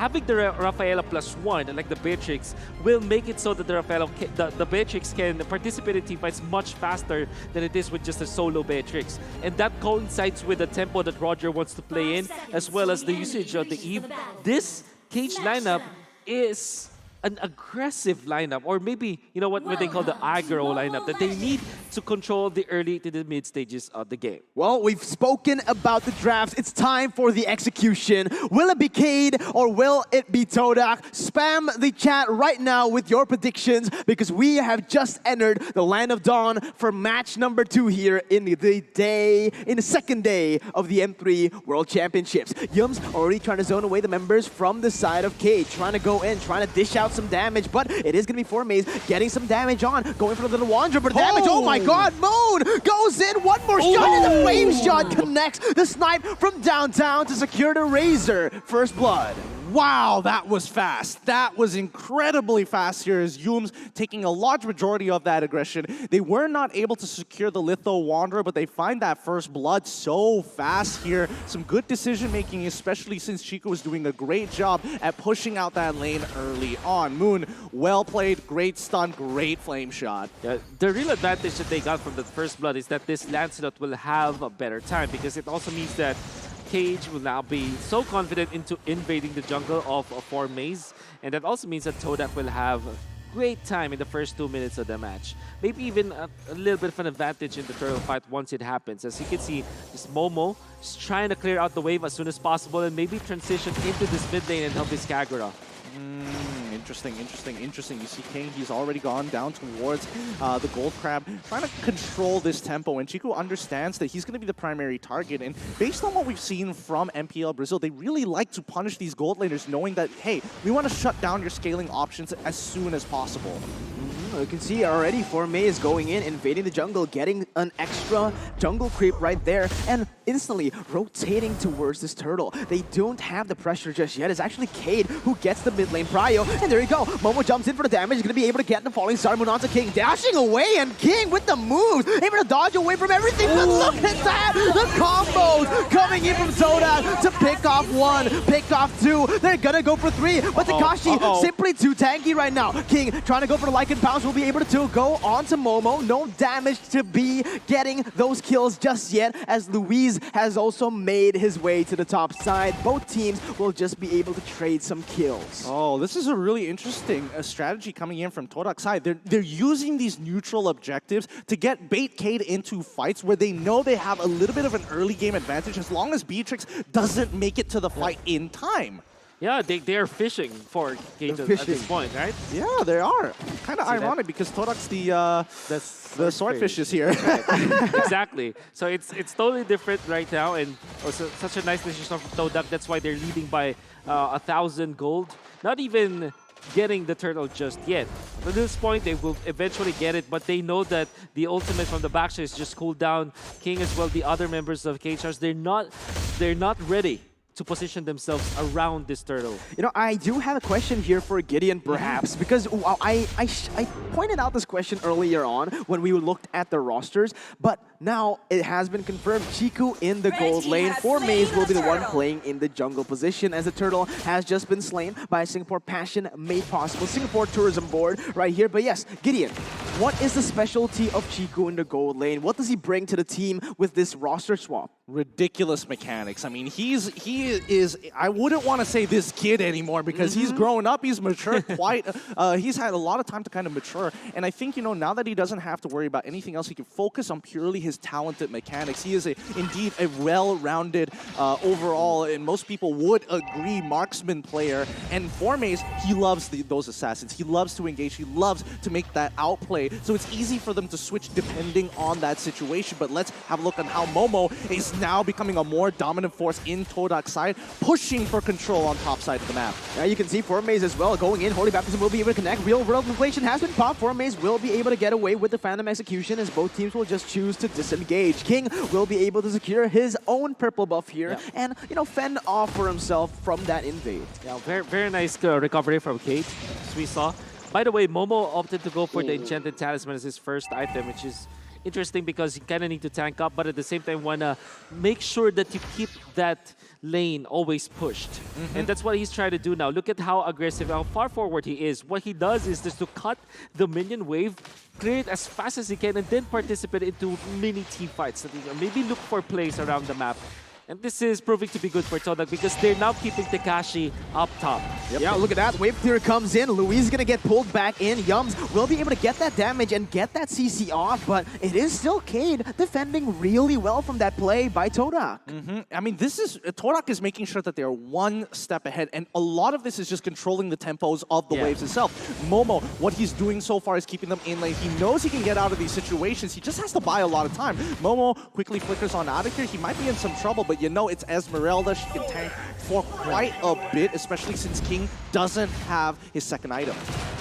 having the Rafaela +1, like the Beatrix, will make it so that the Beatrix can participate in teamfights much faster than it is with just a solo Beatrix. And that coincides with the tempo that Roger wants to play in, as well as the usage of the Eve. This Cage lineup is an aggressive lineup, or maybe, you know what they call the aggro lineup, that they need to control the early to the mid stages of the game. Well, we've spoken about the drafts. It's time for the execution. Will it be Cade or will it be Todak? Spam the chat right now with your predictions, because we have just entered the Land of Dawn for match number 2 here in the second day of the M3 World Championships. Yums already trying to zone away the members from the side of Cade, trying to go in, trying to dish out some damage, but it is going to be Formaze getting some damage on, going for the little Wanderer, but damage, oh my god, Moon goes in, one more shot, and the flame shot connects the snipe from downtown to secure the Razor. First blood. Wow, that was fast. That was incredibly fast here as Yums taking a large majority of that aggression. They were not able to secure the Litho Wanderer, but they find that first blood so fast here. Some good decision making, especially since Chico was doing a great job at pushing out that lane early on. Moon, well played, great stun, great flame shot. Yeah, the real advantage that they got from the first blood is that this Lancelot will have a better time, because it also means that Cage will now be so confident into invading the jungle of Formaze, and that also means that Todak will have great time in the first 2 minutes of the match. Maybe even a little bit of an advantage in the turtle fight once it happens. As you can see, this Momo is trying to clear out the wave as soon as possible and maybe transition into this mid lane and help this Kagura. Interesting. You see Kane, he's already gone down towards the Gold Crab, trying to control this tempo, and Chico understands that he's going to be the primary target, and based on what we've seen from MPL Brazil, they really like to punish these gold laners, knowing that, hey, we want to shut down your scaling options as soon as possible. You can see already Formaze going in, invading the jungle, getting an extra jungle creep right there, and instantly rotating towards this turtle. They don't have the pressure just yet. It's actually Cade who gets the mid lane prio, and there you go. Momo jumps in for the damage. He's going to be able to get the falling star moon onto King, dashing away, and King with the moves, able to dodge away from everything. But look at that! The combos coming in from Todak to pick off 1, pick off 2. They're going to go for 3, but Takashi simply too tanky right now. King trying to go for the Lycan Pounce, will be able to go onto Momo. No damage to be getting those kills just yet, as Luis has also made his way to the top side. Both teams will just be able to trade some kills. Oh, this is a really interesting strategy coming in from Todak's side. They're using these neutral objectives to get bait Cade into fights where they know they have a little bit of an early game advantage as long as Beatrix doesn't make it to the fight in time. Yeah, they're fishing for Cage at this point, right? Yeah, they are. Kind of ironic because Todak's the swordfishes here. Right. Exactly. So it's totally different right now, and also such a nice decision from Todak. That's why they're leading by 1,000 gold. Not even getting the turtle just yet. At this point, they will eventually get it, but they know that the ultimate from the backside is just cooled down. King as well, the other members of KHRs, they're not ready to position themselves around this turtle. You know, I do have a question here for Gideon, perhaps, because I pointed out this question earlier on when we looked at the rosters, but now it has been confirmed. Chiku in the gold lane. Formaze will be the one playing in the jungle position, as the turtle has just been slain by Singapore Passion made possible. Singapore Tourism Board right here. But yes, Gideon, what is the specialty of Chiku in the gold lane? What does he bring to the team with this roster swap? Ridiculous mechanics. I mean, he is, I wouldn't want to say this kid anymore because he's grown up, he's matured quite, he's had a lot of time to kind of mature. And I think, you know, now that he doesn't have to worry about anything else, he can focus on purely his talented mechanics. He is indeed a well-rounded overall, and most people would agree, marksman player. And Formaze, he loves those assassins. He loves to engage. He loves to make that outplay. So it's easy for them to switch depending on that situation. But let's have a look on how Momo is now becoming a more dominant force in Todak's side, pushing for control on top side of the map. Yeah, you can see Formaze as well going in. Holy Baptism will be able to connect. Real world inflation has been popped. Formaze will be able to get away with the Phantom Execution, as both teams will just choose to disengage. King will be able to secure his own purple buff here and, you know, fend off for himself from that invade. Yeah, very nice recovery from Kate, as we saw. By the way, Momo opted to go for the Enchanted Talisman as his first item, which is interesting because you kind of need to tank up, but at the same time want to make sure that you keep that lane always pushed. And that's what he's trying to do now. Look at how aggressive, how far forward he is. What he does is just to cut the minion wave, clear it as fast as he can, and then participate into mini team fights. Maybe look for plays around the map. And this is proving to be good for Todak because they're now keeping Tekashi up top. Yeah, look at that. Wave clear comes in. Luis is going to get pulled back in. Yums will be able to get that damage and get that CC off, but it is still Cade defending really well from that play by Todak. I mean, Todak is making sure that they're one step ahead, and a lot of this is just controlling the tempos of the waves itself. Momo, what he's doing so far is keeping them in lane. He knows he can get out of these situations. He just has to buy a lot of time. Momo quickly flickers on out of here. He might be in some trouble, but you know it's Esmeralda. She can tank for quite a bit, especially since King doesn't have his second item.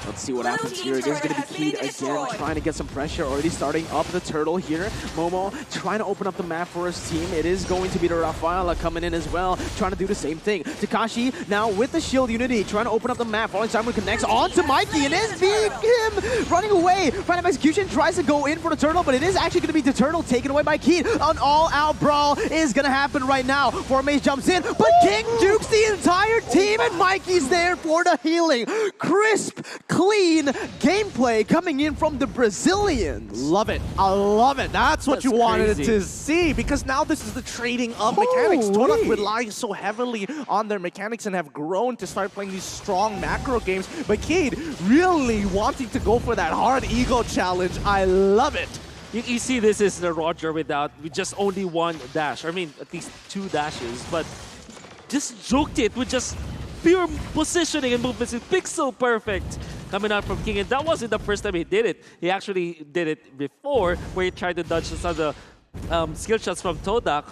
Let's see what happens here. It is going to be Keed again, trying to get some pressure, already starting up the turtle here. Momo trying to open up the map for his team. It is going to be the Rafaela coming in as well, trying to do the same thing. Tekashi now with the shield unity, trying to open up the map. Falling Simon connects onto Mikey, and is being him running away. Random Execution tries to go in for the turtle, but it is actually going to be the turtle taken away by Keed. An all-out brawl is going to happen right now. Formaze jumps in, but King dukes the entire team, and Mikey's there for the healing. Crisp, clean gameplay coming in from the Brazilians. Love it. I love it. That's what you wanted crazy to see, because now this is the trading of mechanics. Todak relies so heavily on their mechanics and have grown to start playing these strong macro games. But Cade really wanting to go for that hard ego challenge. I love it. You see, this is the Roger with just only one dash. I mean, at least 2 dashes, but just joked it with just pure positioning and movements. It's pixel perfect coming out from King. And that wasn't the first time he did it. He actually did it before, where he tried to dodge some of the skill shots from Todak.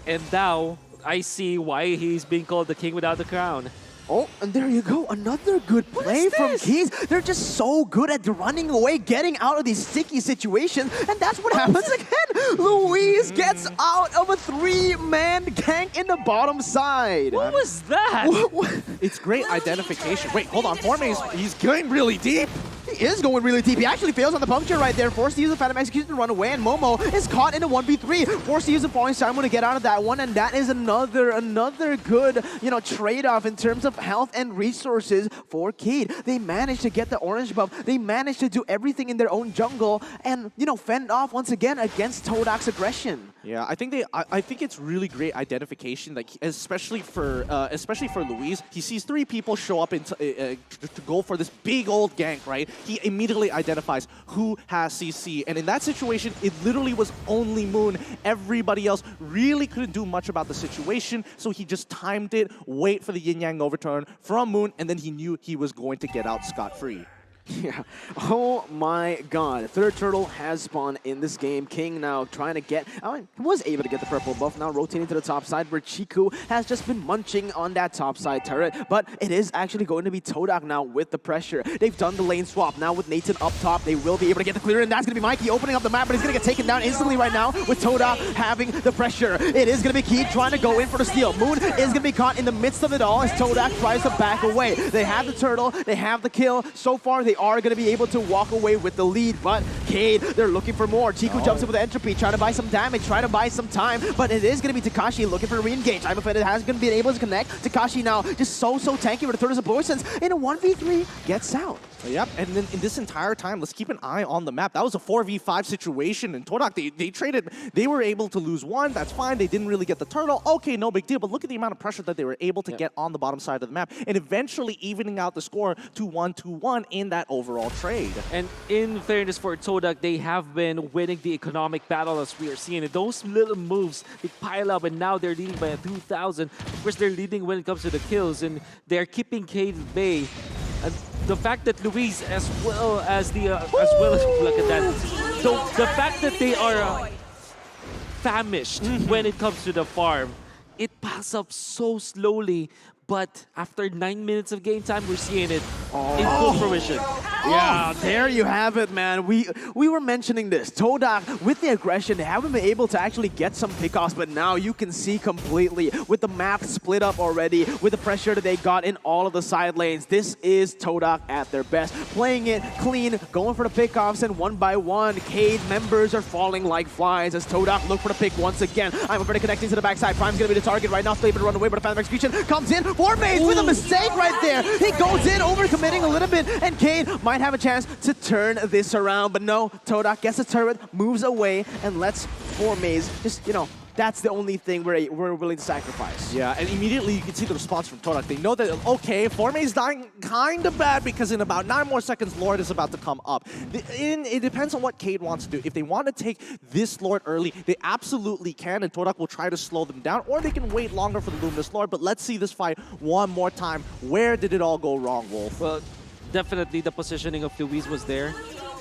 And now I see why he's being called the king without the crown. Oh, and there you go. Another good play from Keys. They're just so good at running away, getting out of these sticky situations, and that's what happens again. Luis gets out of a 3-man gank in the bottom side. What was that? It's great identification. Wait, hold on. Formaze, he's going really deep. He is going really deep. He actually fails on the puncture right there. Forced to use the Phantom Execution to run away, and Momo is caught in a 1v3. Forced to use the Falling Simon to get out of that one, and that is another good, trade-off in terms of health and resources for Cade. They managed to get the orange buff. They managed to do everything in their own jungle and, fend off once again against Todak's aggression. Yeah, I think it's really great identification, like especially for Luis. He sees 3 people show up to go for this big old gank, right? He immediately identifies who has CC, and in that situation, it literally was only Moon. Everybody else really couldn't do much about the situation, so he just timed it, wait for the yin-yang overturn from Moon, and then he knew he was going to get out scot-free. Yeah. Oh my god. Third turtle has spawned in this game. King now trying to get... he was able to get the purple buff. Now rotating to the top side where Chiku has just been munching on that top side turret. But it is actually going to be Todak now with the pressure. They've done the lane swap. Now with Nathan up top, they will be able to get the clear. And that's going to be Mikey opening up the map. But he's going to get taken down instantly right now with Todak having the pressure. It is going to be Key trying to go in for the steal. Moon is going to be caught in the midst of it all as Todak tries to back away. They have the turtle. They have the kill. So far, they are going to be able to walk away with the lead, but Cade, they're looking for more. Chiku jumps in with the entropy, trying to buy some damage, trying to buy some time, but it is going to be Tekashi looking for a re-engage. I'm afraid it has going to be able to connect. Tekashi now just so tanky with the Turtles of Poisons in a 1v3, gets out. Yep, and then in this entire time, let's keep an eye on the map. That was a 4v5 situation, and Todak, they traded, they were able to lose one, that's fine, they didn't really get the turtle, okay, no big deal, but look at the amount of pressure that they were able to get on the bottom side of the map, and eventually evening out the score to 1-2-1 in that overall trade. And in fairness for Todak, they have been winning the economic battle as we are seeing it. Those little moves, they pile up, and now they're leading by 2,000. Of course, they're leading when it comes to the kills, and they're keeping Cade at bay. And the fact that Luis, as well as look at that. So the fact that they are famished when it comes to the farm, it piles up so slowly. But after 9 minutes of game time, we're seeing it in full fruition. Yeah, there you have it, man. We were mentioning this. Todak, with the aggression, they haven't been able to actually get some pickoffs, but now you can see completely with the map split up already, with the pressure that they got in all of the side lanes. This is Todak at their best. Playing it clean, going for the pickoffs, and one by one, Cade members are falling like flies as Todak look for the pick once again. I'm already connecting to the backside. Prime's going to be the target right now. Still able to run away, but a Phantom Execution comes in. Formaze with a mistake right there. He goes in, overcommitting a little bit, and Cade might have a chance to turn this around, but no, Todak gets a turret, moves away, and lets Formaze just, that's the only thing we're willing to sacrifice. Yeah, and immediately you can see the response from Todak. They know that, okay, Formaze dying kind of bad because in about 9 more seconds, Lord is about to come up. It depends on what Cade wants to do. If they want to take this Lord early, they absolutely can, and Todak will try to slow them down, or they can wait longer for the Luminous Lord, but let's see this fight one more time. Where did it all go wrong, Wolf? Well, definitely the positioning of Luis was there.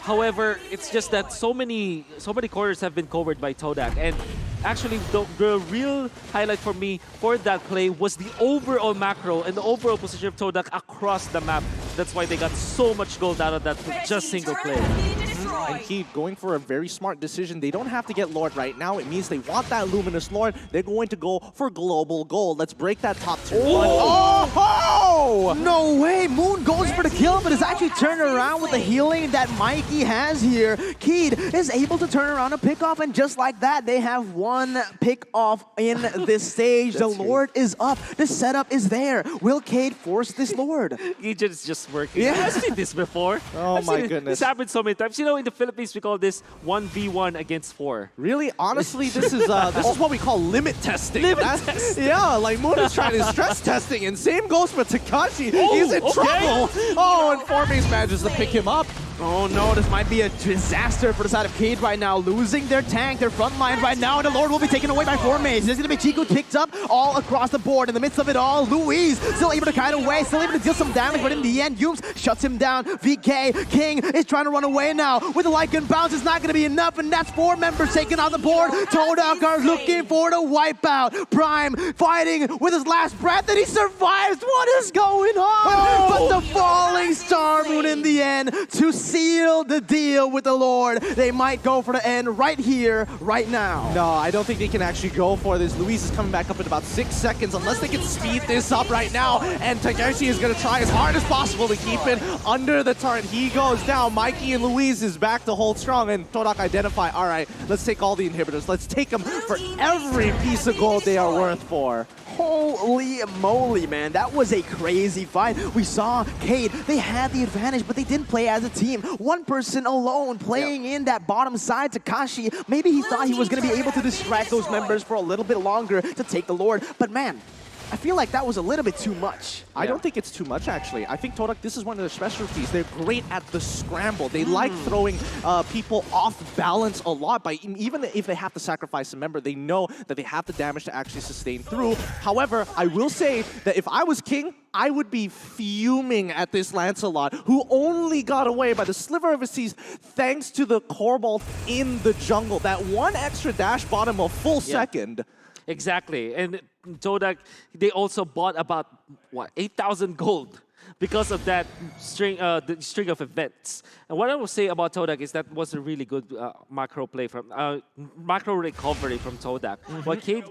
However, it's just that so many corners have been covered by Todak, and actually the real highlight for me for that play was the overall macro and the overall position of Todak across the map. That's why they got so much gold out of that just single play. And Heat going for a very smart decision. They don't have to get Lord right now. It means they want that Luminous Lord. They're going to go for global gold. Let's break that top tier. Oh! No way! Moon goes for the kill, but is actually turned around with the healing that Mikey has here. Keed is able to turn around a pick off, and just like that, they have one pick off in this stage. The Lord is up. The setup is there. Will Cade force this Lord? Agent's just working. Yeah. I've seen this before. Oh my goodness. This happened so many times. In the Philippines, we call this 1v1 against 4. Really? Honestly, this is what we call limit testing. Testing. Yeah, like Moon is trying his stress testing, and same goes for Takashi. He's in trouble. Oh, and Formaze manages to pick him up. Oh no, this might be a disaster for the side of Cade right now. Losing their tank, their front line right now, and the Lord will be taken away by Formaze. There's going to be Chico picked up all across the board. In the midst of it all, Luis still able to kite away, still able to deal some damage, but in the end, Yooms shuts him down. VK, King is trying to run away now. With the Lycan bounce, it's not going to be enough, and that's 4 members taken on the board. Todak are looking for the wipeout. Prime fighting with his last breath, and he survives. What is going on? But the falling Star Moon in the end to seal the deal with the Lord. They might go for the end right here, right now. No, I don't think they can actually go for this. Luis is coming back up in about 6 seconds unless they can speed this up right now. And Takeshi is going to try as hard as possible to keep it under the turret. He goes down. Mikey and Luis is back to hold strong. And Todak identify, all right, let's take all the inhibitors. Let's take them for every piece of gold they are worth for. Holy moly, man. That was a crazy fight. We saw Cade. They had the advantage, but they didn't play as a team. One person alone playing in that bottom side. Takashi, maybe he thought he was going to be able to distract those members for a little bit longer to take the Lord. But man, I feel like that was a little bit too much. I don't think it's too much, actually. I think Todak, this is one of their specialties. They're great at the scramble. They like throwing people off balance a lot. By even if they have to sacrifice a member, they know that they have the damage to actually sustain through. However, I will say that if I was King, I would be fuming at this Lancelot, who only got away by the sliver of his teeth thanks to the Cobalt in the jungle. That one extra dash bought him a full second. Exactly. And Todak, they also bought about, 8,000 gold because of that the string of events. And what I will say about Todak is that was a really good macro play from macro recovery from Todak. But Cade,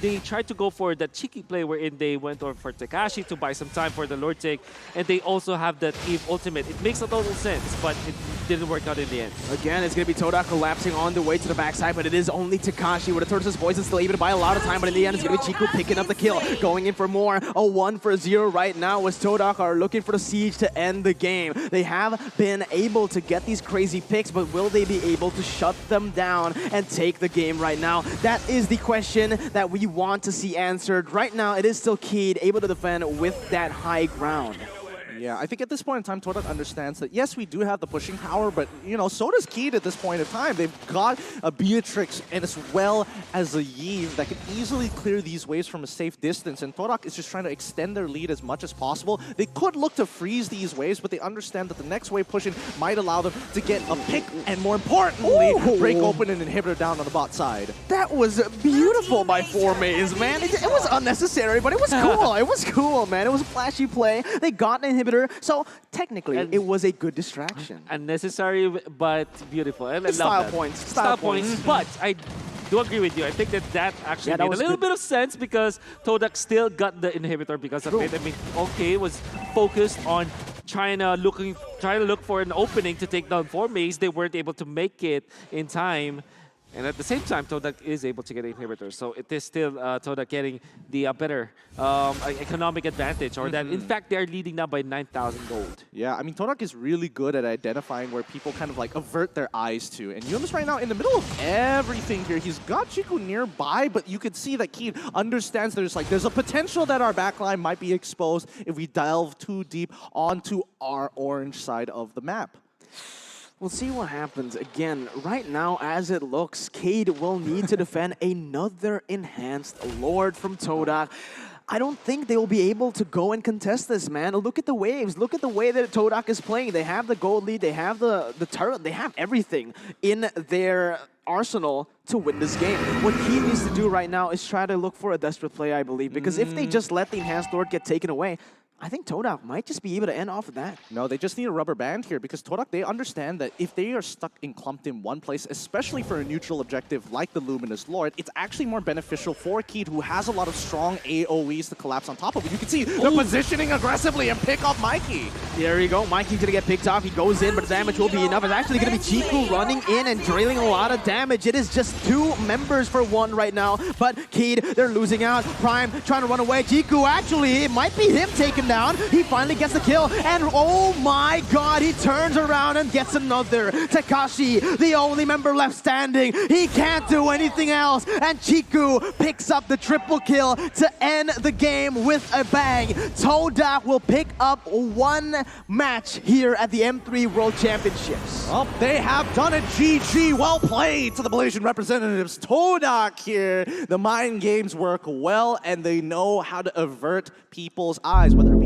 they tried to go for that cheeky play wherein they went over for Takashi to buy some time for the Lord take, and they also have that Eve ultimate. It makes a total sense, but it didn't work out in the end. Again, it's going to be Todak collapsing on the way to the backside, but it is only Takashi with a Tortoise's Poison still able to buy a lot of time, but in the end, it's going to be Chico picking up the kill, going in for more. A 1-0 right now as Todak are looking for the siege to end the game. They have been able to get these crazy picks, but will they be able to shut them down and take the game right now? That is the question that we want to see answered. Right now, it is still Keed able to defend with that high ground. Yeah, I think at this point in time, Todak understands that, yes, we do have the pushing power, but, so does Keed at this point in time. They've got a Beatrix and as well as a Yves that can easily clear these waves from a safe distance, and Todak is just trying to extend their lead as much as possible. They could look to freeze these waves, but they understand that the next wave pushing might allow them to get a pick and, more importantly, break open an inhibitor down on the bot side. That was beautiful by Formaze, man. It was unnecessary, but it was cool. It was cool, man. It was a flashy play. They got an inhibitor inhibitor. So technically, And- it was a good distraction. Unnecessary, but beautiful. And I love Style that. points. Style points. But I do agree with you. I think that actually Yeah, that made a was little good. bit of sense because Todak still got the inhibitor because of it. I mean, OK was focused on trying to look for an opening to take down 4Maze. They weren't able to make it in time. And at the same time, Todak is able to get inhibitors. So it is still Todak getting the better economic advantage. Or that, in fact, they are leading now by 9,000 gold. Yeah, I mean, Todak is really good at identifying where people kind of like avert their eyes to. And Yumis right now, in the middle of everything here, he's got Chiku nearby, but you can see that Keed understands there's a potential that our backline might be exposed if we delve too deep onto our orange side of the map. We'll see what happens. Again, right now, as it looks, Cade will need to defend another enhanced Lord from Todak. I don't think they will be able to go and contest this, man. Look at the waves. Look at the way that Todak is playing. They have the gold lead. They have the turret. They have everything in their arsenal to win this game. What he needs to do right now is try to look for a desperate play, I believe, because if they just let the enhanced Lord get taken away, I think Todak might just be able to end off of that. No, they just need a rubber band here because Todak, they understand that if they are stuck and clumped in one place, especially for a neutral objective like the Luminous Lord, it's actually more beneficial for Keed, who has a lot of strong AoEs to collapse on top of it. You can see they're positioning aggressively and pick off Mikey. There you go. Mikey's going to get picked off. He goes in, but the damage will be enough. It's actually going to be Chiku running in and dealing a lot of damage. It is just 2 members for 1 right now, but Keed, they're losing out. Prime trying to run away. Chiku, actually, it might be him taken down. He finally gets the kill, and oh my god, he turns around and gets another. Takashi, the only member left standing. He can't do anything else, and Chiku picks up the triple kill to end the game with a bang. Todak will pick up 1 match here at the M3 World Championships. Well, they have done it. GG. Well played to the Malaysian representatives. Todak here. The mind games work well, and they know how to avert people's eyes, whether